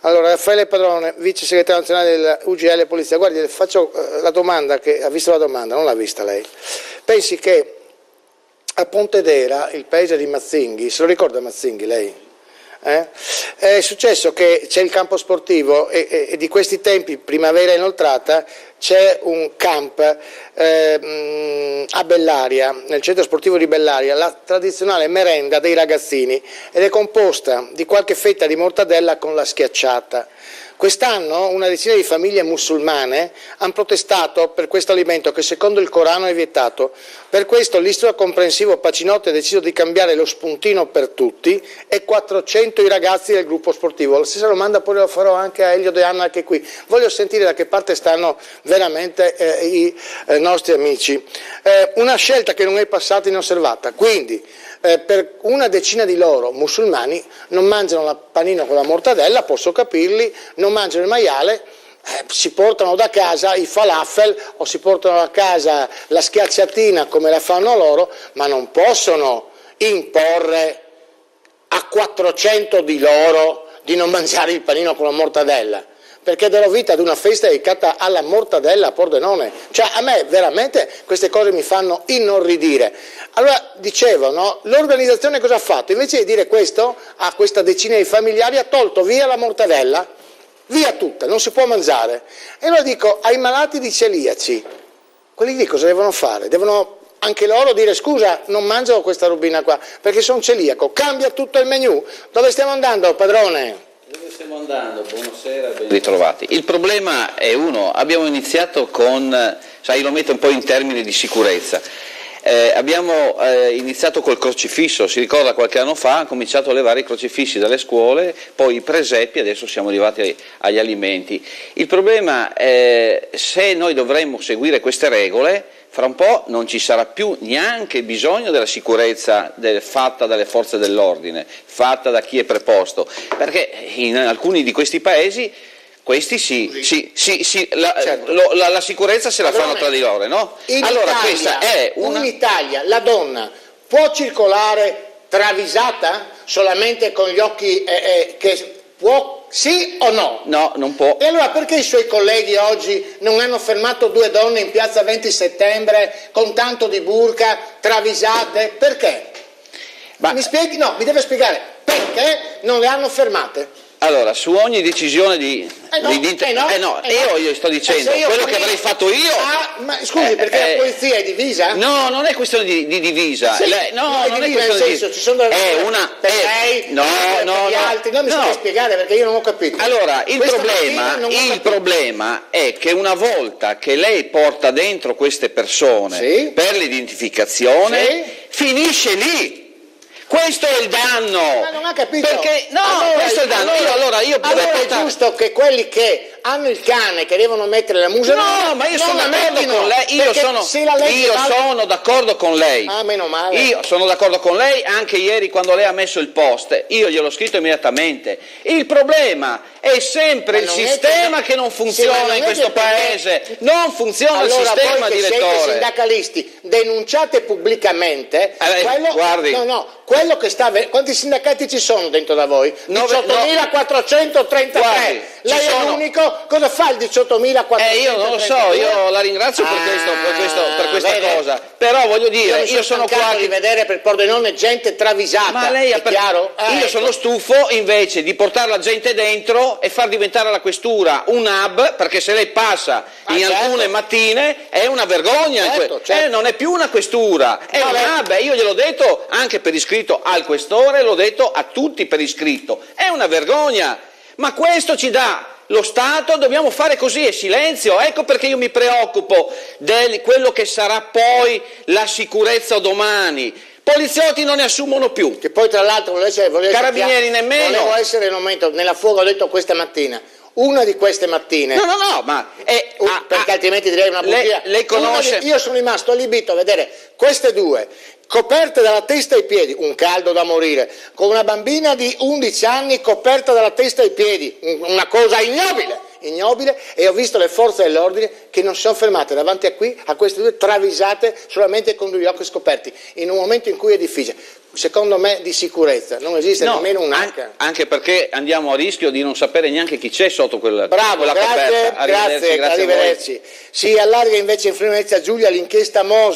Allora, Raffaele Padrone, vice segretario nazionale dell'UGL Polizia. Guardi, le faccio la domanda, che ha visto la domanda, non l'ha vista lei. Pensi che a Pontedera, il paese di Mazzinghi, se lo ricorda Mazzinghi lei? È successo che c'è il campo sportivo e di questi tempi, primavera inoltrata, c'è un camp a Bellaria, nel centro sportivo di Bellaria, la tradizionale merenda dei ragazzini, ed è composta di qualche fetta di mortadella con la schiacciata. Quest'anno una decina di famiglie musulmane hanno protestato per questo alimento che secondo il Corano è vietato. Per questo l'Istituto Comprensivo Pacinotti ha deciso di cambiare lo spuntino per tutti e 400 i ragazzi del gruppo sportivo. La stessa domanda poi la farò anche a Elio De Anna, che è qui. Voglio sentire da che parte stanno veramente i nostri amici. Una scelta che non è passata inosservata, quindi per una decina di loro musulmani non mangiano il panino con la mortadella, posso capirli, non mangiano il maiale, si portano da casa i falafel o si portano a casa la schiacciatina come la fanno loro, ma non possono imporre a 400 di loro di non mangiare il panino con la mortadella, perché darò vita ad una festa dedicata alla mortadella a Pordenone. Cioè, a me veramente queste cose mi fanno inorridire. Allora, dicevo, no? L'organizzazione cosa ha fatto? Invece di dire questo a questa decina di familiari, ha tolto via la mortadella, via tutta, non si può mangiare. E allora dico, ai malati di celiaci, quelli lì cosa devono fare? Devono anche loro dire: scusa, non mangio questa robina qua perché sono celiaco, cambia tutto il menù. Dove stiamo andando, padrone? Dove stiamo andando? Buonasera, ben ritrovati. Il problema è abbiamo iniziato con, sai, lo metto un po' in termini di sicurezza. Abbiamo iniziato col crocifisso, si ricorda qualche anno fa, ha cominciato a levare i crocifissi dalle scuole, poi i presepi, adesso siamo arrivati agli alimenti. Il problema è se noi dovremmo seguire queste regole, fra un po' non ci sarà più neanche bisogno della sicurezza fatta dalle forze dell'ordine, fatta da chi è preposto, perché in alcuni di questi paesi questi la sicurezza se la fanno tra di loro, no? Allora, questa è in Italia la donna può circolare travisata solamente con gli occhi che può, sì o no? No, non può. E allora perché i suoi colleghi oggi non hanno fermato 2 donne in piazza 20 settembre con tanto di burka, travisate? Perché? Mi spieghi? No, mi deve spiegare perché non le hanno fermate. Allora, su ogni decisione io sto dicendo quello che avrei fatto io. Ma scusi, perché la polizia è divisa? No, non è questione di divisa. Sì, non è questione di divisa. Ci sono delle lei, no, gli altri. Non mi sa spiegare perché io non ho capito. Allora, il problema è che una volta che lei porta dentro queste persone per l'identificazione, finisce lì. Questo è il danno. Ma non ha capito. Perché questo è il danno. Allora è giusto che quelli che hanno il cane che devono mettere la musica. No, ma io sono d'accordo con lei. Io sono d'accordo con lei. Ah, meno male. Io sono d'accordo con lei, anche ieri quando lei ha messo il post, io gliel'ho scritto immediatamente. Il problema è sempre il sistema che non funziona in questo paese. Non funziona il sistema, direttore. Siete sindacalisti, denunciate pubblicamente. Quello che sta avvenendo. Quanti sindacati ci sono dentro da voi? 18.433. Lei è l'unico. Cosa fa il 18.433? Io non lo so, io la ringrazio per questa cosa. Però voglio dire, io sono qua di vedere per Pordenone gente travisata. Ma lei è chiaro? Io sono stufo invece di portare la gente dentro e far diventare la questura un hub, perché se lei passa alcune mattine è una vergogna. Certo. Non è più una questura, è un hub. Io gliel'ho detto anche per iscritto al questore, l'ho detto a tutti per iscritto. È una vergogna, ma questo ci dà lo Stato, dobbiamo fare così, è silenzio. Ecco perché io mi preoccupo di quello che sarà poi la sicurezza domani. Poliziotti non ne assumono più. Che poi tra l'altro carabinieri nemmeno. Volevo essere nella fuga, ho detto questa mattina. Una di queste mattine. No, ma perché altrimenti direi una bugia. Lei conosce. Io sono rimasto allibito a vedere queste due coperte dalla testa ai piedi, un caldo da morire, con una bambina di 11 anni coperta dalla testa ai piedi, una cosa ignobile, e ho visto le forze dell'ordine che non si sono fermate davanti a queste due travisate solamente con gli occhi scoperti, in un momento in cui è difficile. secondo me, di sicurezza, non esiste nemmeno un H. Anche perché andiamo a rischio di non sapere neanche chi c'è sotto quella Bravo, coperta. grazie, arrivederci. Si allarga invece in Friuli Venezia Giulia l'inchiesta Moser.